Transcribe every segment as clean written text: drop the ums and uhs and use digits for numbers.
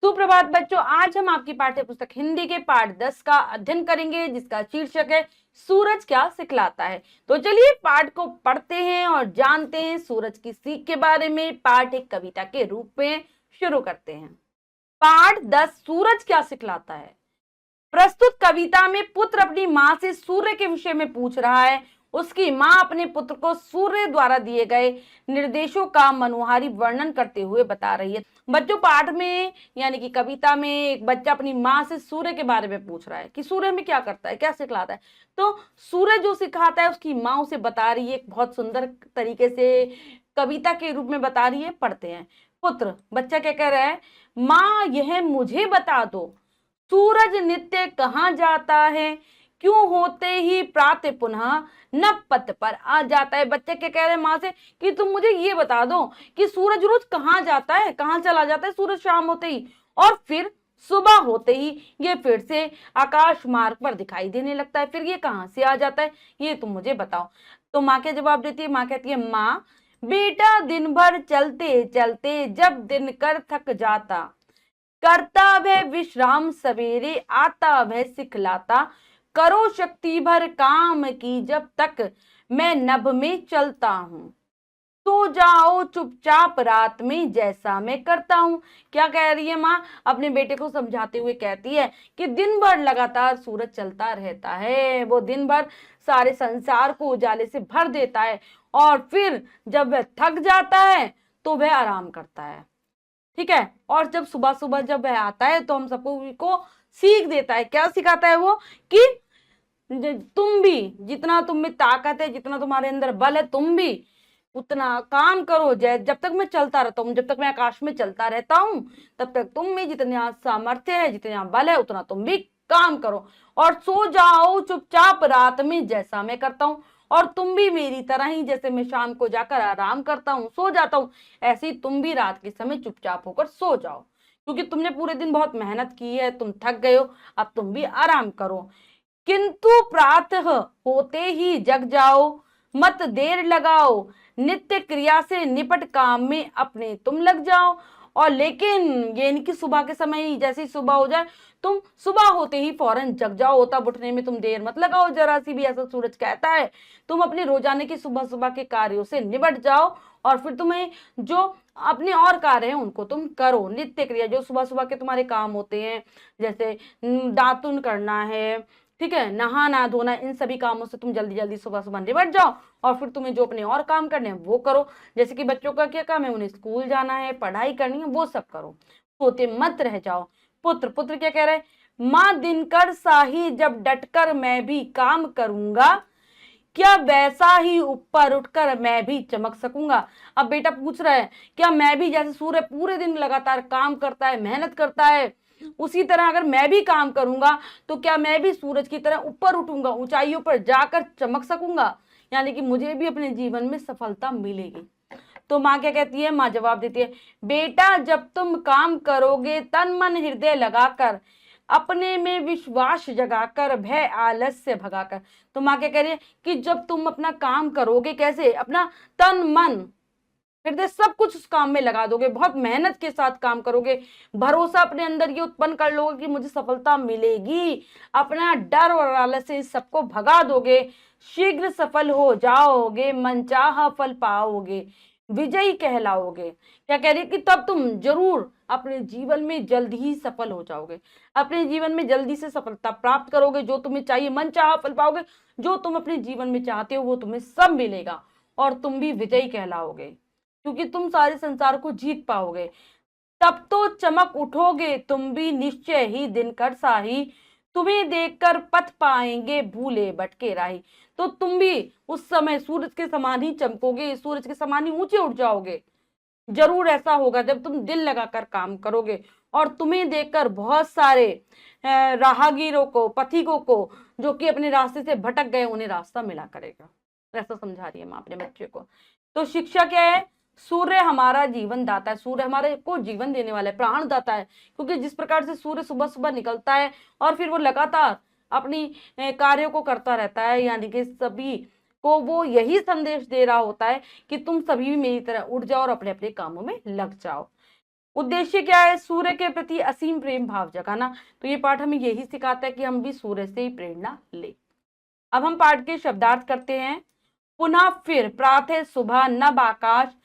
सुप्रभात बच्चों, आज हम आपकी पाठ्य पुस्तक हिंदी के पाठ 10 का अध्ययन करेंगे, जिसका शीर्षक है सूरज क्या सिखलाता है। तो चलिए पाठ को पढ़ते हैं और जानते हैं सूरज की सीख के बारे में। पाठ एक कविता के रूप में शुरू करते हैं। पाठ 10 सूरज क्या सिखलाता है। प्रस्तुत कविता में पुत्र अपनी माँ से सूर्य के विषय में पूछ रहा है। उसकी माँ अपने पुत्र को सूर्य द्वारा दिए गए निर्देशों का मनोहारी वर्णन करते हुए बता रही है। बच्चों, पाठ में यानी कि कविता में एक बच्चा अपनी माँ से सूर्य के बारे में पूछ रहा है कि सूर्य में क्या करता है, क्या सिखलाता है। तो सूर्य जो सिखाता है उसकी माँ उसे बता रही है, बहुत सुंदर तरीके से कविता के रूप में बता रही है। पढ़ते हैं। पुत्र, बच्चा क्या कह रहा है, माँ यह मुझे बता दो, सूरज नित्य कहाँ जाता है, क्यों होते ही प्रातः पुनः नभ पथ पर आ जाता है। बच्चे क्या कह रहे हैं माँ से कि तुम मुझे ये बता दो कि सूरज रोज कहाँ जाता है, कहाँ चला जाता है सूरज शाम होते ही, और फिर सुबह होते ही ये फिर से आकाश मार्ग पर दिखाई देने लगता है। फिर ये कहाँ से आ जाता है, ये तुम मुझे बताओ। तो माँ क्या जवाब देती है, माँ कहती है, माँ बेटा दिन भर चलते चलते जब दिन कर थक जाता, करता वह विश्राम सवेरे, आता वह सिखलाता, करो शक्ति भर काम की जब तक मैं नभ में चलता हूँ, सो जाओ चुपचाप रात में जैसा मैं करता हूँ। क्या कह रही है माँ, अपने बेटे को समझाते हुए कहती है कि दिन भर लगातार सूरज चलता रहता है, वो दिन भर सारे संसार को उजाले से भर देता है, और फिर जब वह थक जाता है तो वह आराम करता है। ठीक है, और जब सुबह सुबह जब वह आता है तो हम सबको को सीख देता है। क्या सिखाता है वो कि तुम भी, जितना तुम में ताकत है, जितना तुम्हारे अंदर बल है, तुम भी उतना काम करो। जब तक मैं चलता रहता हूँ, जब तक मैं आकाश में चलता रहता हूँ, तब तक तुम में जितना सामर्थ्य है, जितना बल है, उतना तुम भी काम करो, और सो जाओ चुपचाप रात में जैसा मैं करता हूँ। और तुम भी मेरी तरह ही, जैसे मैं शाम को जाकर आराम करता हूँ, सो जाता हूँ, ऐसे ही तुम भी रात के समय चुपचाप होकर सो जाओ, क्योंकि तुमने पूरे दिन बहुत मेहनत की है, तुम थक गए हो, अब तुम भी आराम करो। किंतु प्रातः होते ही जग जाओ, मत देर लगाओ, नित्य क्रिया से निपट काम में अपने तुम लग जाओ। और लेकिन ये नहीं कि सुबह के समय ही, जैसे ही सुबह हो जाए तुम सुबह होते ही फौरन जग जाओ, तब उठने में तुम देर मत लगाओ जरा सी भी, ऐसा सूरज कहता है। तुम अपने रोजाने की सुबह सुबह के कार्यों से निपट जाओ, और फिर तुम्हें जो अपने और कार्य हैं उनको तुम करो। नित्य क्रिया जो सुबह सुबह के तुम्हारे काम होते हैं, जैसे दातुन करना है, ठीक है, नहाना धोना, इन सभी कामों से तुम जल्दी जल्दी सुबह सुबह निपट जाओ, और फिर तुम्हें जो अपने और काम करने हैं वो करो। जैसे कि बच्चों का क्या काम है, उन्हें स्कूल जाना है, पढ़ाई करनी है, वो सब करो, सोते मत रह जाओ। पुत्र, पुत्र क्या कह रहे हैं, माँ दिनकर साही जब डटकर मैं भी काम करूंगा, क्या वैसा ही ऊपर उठकर मैं भी चमक सकूंगा। अब बेटा पूछ रहा है, क्या मैं भी जैसे सूर्य पूरे दिन लगातार काम करता है, मेहनत करता है, उसी तरह अगर मैं भी काम करूंगा तो क्या मैं भी सूरज की तरह ऊपर उठूंगा, ऊंचाइयों पर जाकर चमक सकूंगा, यानी कि मुझे भी अपने जीवन में सफलता मिलेगी। तो माँ क्या कहती है, माँ जवाब देती है, बेटा जब तुम काम करोगे तन मन हृदय लगाकर, अपने में विश्वास जगाकर, भय आलस्य भगाकर। तो माँ क्या कह रही है कि जब तुम अपना काम करोगे, कैसे, अपना तन मन हृदय सब कुछ उस काम में लगा दोगे, बहुत मेहनत के साथ काम करोगे, भरोसा अपने अंदर ये उत्पन्न कर लोगे कि मुझे सफलता मिलेगी, अपना डर और आलस्य इस सबको भगा दोगे, शीघ्र सफल हो जाओगे, मनचाहा फल पाओगे, विजयी कहलाओगे। क्या कह रही है कि तब तुम जरूर अपने जीवन में जल्द ही सफल हो जाओगे, अपने जीवन में जल्दी से सफलता प्राप्त करोगे, जो तुम्हें चाहिए मनचाहा फल पाओगे, जो तुम अपने जीवन में चाहते हो वो तुम्हें सब मिलेगा, और तुम भी विजयी कहलाओगे, क्योंकि तुम सारे संसार को जीत पाओगे। तब तो चमक उठोगे तुम भी निश्चय ही दिनकर साही, तुम्हें देखकर पथ पाएंगे भूले भटके राही। तो तुम भी उस समय सूरज के समान ही चमकोगे, सूरज के समान ही ऊंचे उठ जाओगे। जरूर ऐसा होगा जब तुम दिल लगाकर काम करोगे, और तुम्हें देखकर बहुत सारे राहगीरों को, पथिकों को, जो कि अपने रास्ते से भटक गए, उन्हें रास्ता मिला करेगा। ऐसा समझा रही है माँ अपने बच्चे को। तो शिक्षा क्या है, सूर्य हमारा जीवन दाता है, सूर्य हमारे को जीवन देने वाला है, प्राण दाता है, क्योंकि जिस प्रकार से सूर्य सुबह सुबह निकलता है और फिर वो लगातार अपनी कार्यों को करता रहता है, यानी कि सभी को वो यही संदेश दे रहा होता है कि तुम सभी भी मेरी तरह उठ जाओ और अपने अपने कामों में लग जाओ। उद्देश्य क्या है? सूर्य के प्रति असीम प्रेम भाव जगाना। तो ये पाठ हमें यही सिखाता है कि हम भी सूर्य से ही प्रेरणा ले। अब हम पाठ के शब्दार्थ करते हैं। पुनः फिर, प्रातः सुबह, नभ आकाश,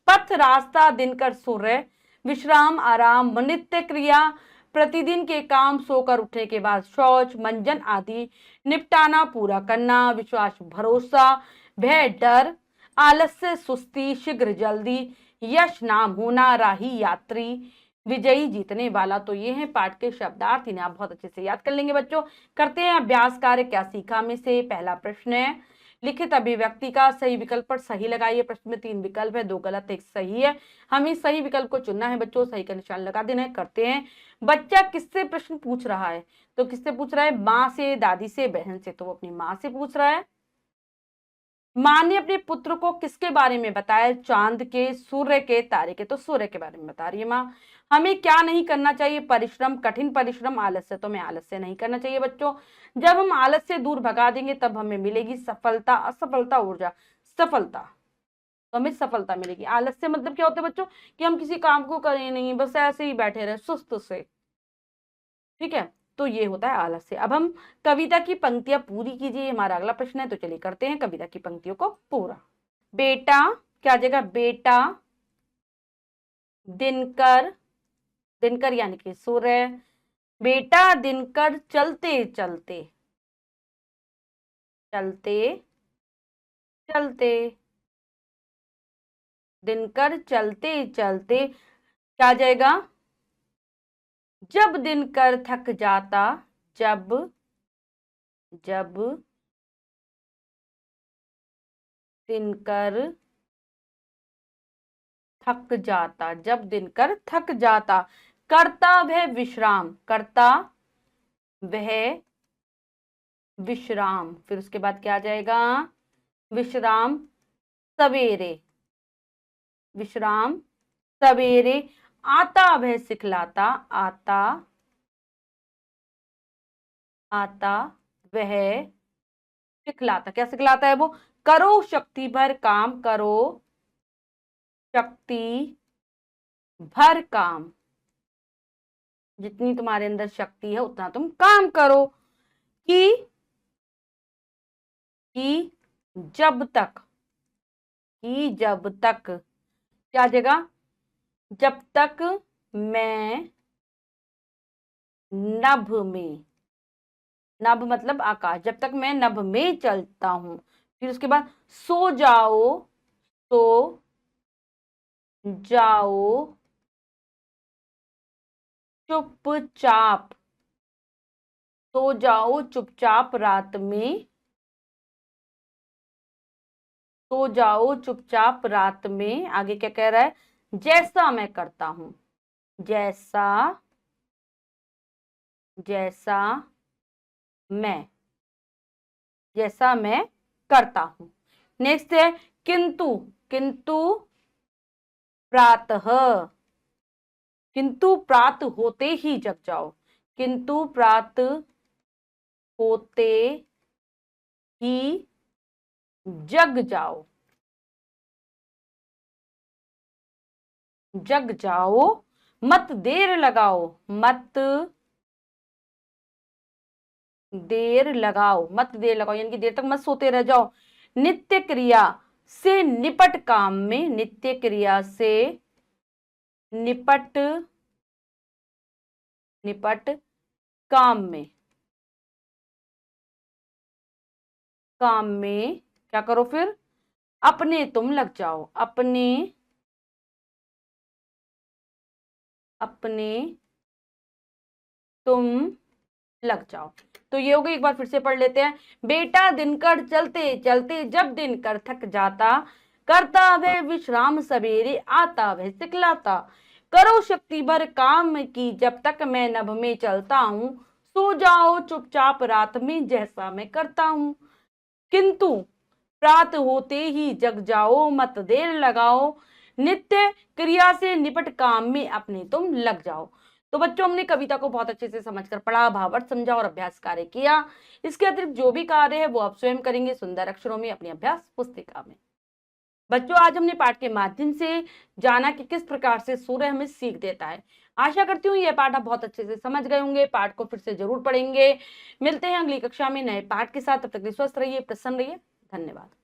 पथ रास्ता, दिनकर सूर्य, विश्राम आराम, नित्य क्रिया, प्रतिदिन के काम, सोकर उठने के बाद शौच, मंजन आदि, निपटाना, पूरा करना, विश्वास भरोसा, भय डर, आलस्य सुस्ती, शीघ्र जल्दी, यश नाम होना, राही यात्री, विजयी जीतने वाला। तो ये हैं पाठ के शब्दार्थ, इन्हें आप बहुत अच्छे से याद कर लेंगे बच्चों। करते हैं अभ्यास कार्य। क्या सीखा में से पहला प्रश्न है, लिखित अभिव्यक्ति का सही विकल्प पर सही लगाइए। प्रश्न में 3 विकल्प है, 2 गलत 1 सही है। हमें सही विकल्प को चुनना है बच्चों, सही का निशान लगा देना है। करते हैं। बच्चा किससे प्रश्न पूछ रहा है? तो किससे पूछ रहा है? माँ से, दादी से, बहन से। तो वो अपनी माँ से पूछ रहा है। माँ ने अपने पुत्र को किसके बारे में बताया? चांद के, सूर्य के, तारे के। तो सूर्य के बारे में बता रही है माँ। हमें क्या नहीं करना चाहिए? परिश्रम, कठिन परिश्रम, आलस्य। तो हमें आलस्य नहीं करना चाहिए बच्चों। जब हम आलस्य से दूर भगा देंगे तब हमें मिलेगी सफलता, असफलता, ऊर्जा। सफलता, तो हमें सफलता मिलेगी। आलस्य मतलब क्या होता है बच्चों? कि हम किसी काम को करें नहीं, बस ऐसे ही बैठे रहे सुस्त से। ठीक है, तो ये होता है आलस्य। अब हम कविता की पंक्तियां पूरी कीजिए, हमारा अगला प्रश्न है। तो चलिए करते हैं कविता की पंक्तियों को पूरा। बेटा, क्या जगह? बेटा दिनकर, दिनकर यानी कि सूर्य, बेटा दिनकर चलते चलते, चलते चलते, दिनकर चलते चलते, क्या जाएगा? जब दिनकर थक जाता, जब, जब दिनकर थक जाता, जब दिनकर थक जाता, करता वह विश्राम, करता वह विश्राम। फिर उसके बाद क्या आ जाएगा? विश्राम सवेरे, विश्राम सवेरे, आता वह सिखलाता, आता, आता वह सिखलाता। क्या सिखलाता है वो? करो शक्ति भर काम, करो शक्ति भर काम, जितनी तुम्हारे अंदर शक्ति है उतना तुम काम करो। कि जब तक, कि जब तक, क्या जगह? जब तक मैं नभ में, नभ मतलब आकाश, जब तक मैं नभ में चलता हूं। फिर उसके बाद सो जाओ, सो जाओ चुपचाप, सो जाओ चुपचाप रात में, सो जाओ चुपचाप रात में। आगे क्या कह रहा है? जैसा मैं करता हूं, जैसा, जैसा मैं, जैसा मैं करता हूं। नेक्स्ट है किंतु, किंतु प्रातः, किंतु प्रात होते ही जग जाओ, किंतु प्रात होते ही जग जाओ, जग जाओ, मत देर लगाओ, मत देर लगाओ, मत देर लगाओ यानी कि देर तक मत सोते रह जाओ। नित्य क्रिया से निपट काम में, नित्य क्रिया से निपट, निपट काम में, काम में क्या करो? फिर अपने तुम लग जाओ, अपने, अपने तुम लग जाओ। तो ये हो गई, एक बार फिर से पढ़ लेते हैं। बेटा दिनकर चलते चलते, जब दिनकर थक जाता, करता वह विश्राम सवेरे, आता वह सिखलाता, करो शक्ति भर काम की, जब तक मैं नभ में चलता हूं, सो जाओ चुपचाप रात में, जैसा मैं करता हूं। किंतु प्रात होते ही जग जाओ, मत देर लगाओ, नित्य क्रिया से निपट काम में अपने तुम लग जाओ। तो बच्चों, हमने कविता को बहुत अच्छे से समझकर पढ़ा, भावार्थ समझा और अभ्यास कार्य किया। इसके अतिरिक्त जो भी कार्य है वो आप स्वयं करेंगे सुंदर अक्षरों में अपनी अभ्यास पुस्तिका में। बच्चों, आज हमने पाठ के माध्यम से जाना कि किस प्रकार से सूर्य हमें सीख देता है। आशा करती हूँ यह पाठ आप बहुत अच्छे से समझ गए होंगे। पाठ को फिर से जरूर पढ़ेंगे। मिलते हैं अगली कक्षा में नए पाठ के साथ। तब तक के लिए स्वस्थ रहिए, प्रसन्न रहिए। धन्यवाद।